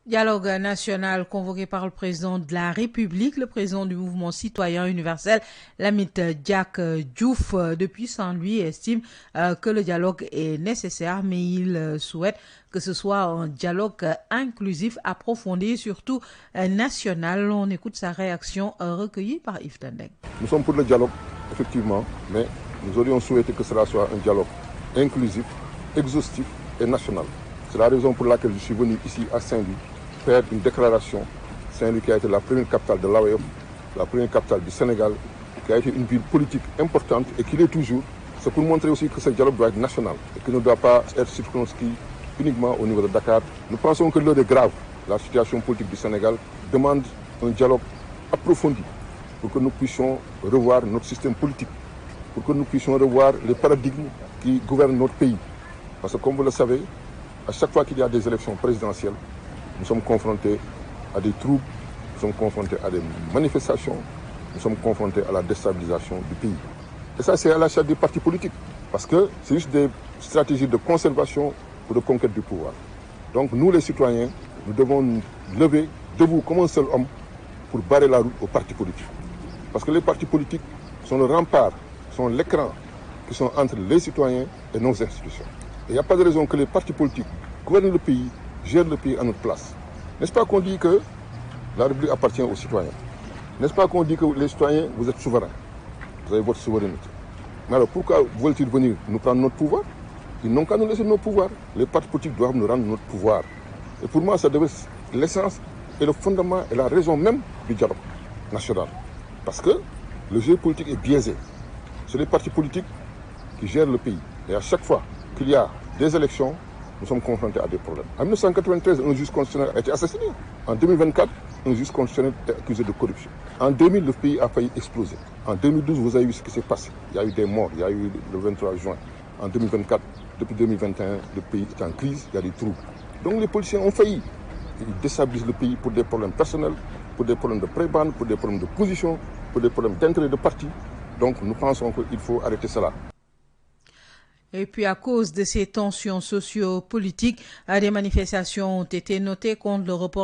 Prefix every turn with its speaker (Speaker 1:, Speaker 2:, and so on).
Speaker 1: Dialogue national convoqué par le président de la République, le président du mouvement citoyen universel, Lamine Diack Diouf, depuis Saint-Louis, estime que le dialogue est nécessaire, mais il souhaite que ce soit un dialogue inclusif, approfondi et surtout national. On écoute sa réaction recueillie par Yves Tendeng.
Speaker 2: Nous sommes pour le dialogue, effectivement, mais nous aurions souhaité que cela soit un dialogue inclusif, exhaustif et national. C'est la raison pour laquelle je suis venu ici à Saint-Louis faire une déclaration. Saint-Louis qui a été la première capitale de l'AOF, la première capitale du Sénégal, qui a été une ville politique importante et qui l'est toujours. C'est pour montrer aussi que ce dialogue doit être national et qu'il ne doit pas être circonscrit uniquement au niveau de Dakar. Nous pensons que l'heure est grave. La situation politique du Sénégal demande un dialogue approfondi pour que nous puissions revoir notre système politique, pour que nous puissions revoir les paradigmes qui gouvernent notre pays. Parce que comme vous le savez, à chaque fois qu'il y a des élections présidentielles, nous sommes confrontés à des troubles, nous sommes confrontés à des manifestations, nous sommes confrontés à la déstabilisation du pays. Et ça, c'est à la charge des partis politiques, parce que c'est juste des stratégies de conservation ou de conquête du pouvoir. Donc nous, les citoyens, nous devons nous lever debout comme un seul homme pour barrer la route aux partis politiques. Parce que les partis politiques sont le rempart, sont l'écran qui sont entre les citoyens et nos institutions. Et il n'y a pas de raison que les partis politiques gouvernent le pays, gèrent le pays à notre place. N'est-ce pas qu'on dit que la République appartient aux citoyens? N'est-ce pas qu'on dit que les citoyens, vous êtes souverains? Vous avez votre souveraineté. Mais alors pourquoi veulent-ils venir nous prendre notre pouvoir? Ils n'ont qu'à nous laisser nos pouvoirs. Les partis politiques doivent nous rendre notre pouvoir. Et pour moi, ça devait être l'essence et le fondement et la raison même du dialogue national. Parce que le jeu politique est biaisé. C'est les partis politiques qui gèrent le pays. Et à chaque fois qu'il y a des élections, nous sommes confrontés à des problèmes. En 1993, un juge constitutionnel a été assassiné. En 2024, un juge constitutionnel est accusé de corruption. En 2000, le pays a failli exploser. En 2012, vous avez vu ce qui s'est passé. Il y a eu des morts, il y a eu le 23 juin. En 2024, depuis 2021, le pays est en crise, il y a des troubles. Donc les policiers ont failli. Ils déstabilisent le pays pour des problèmes personnels, pour des problèmes de pré-bande, pour des problèmes de position, pour des problèmes d'intérêt de parti. Donc nous pensons qu'il faut arrêter cela.
Speaker 1: Et puis à cause de ces tensions socio-politiques, des manifestations ont été notées contre le report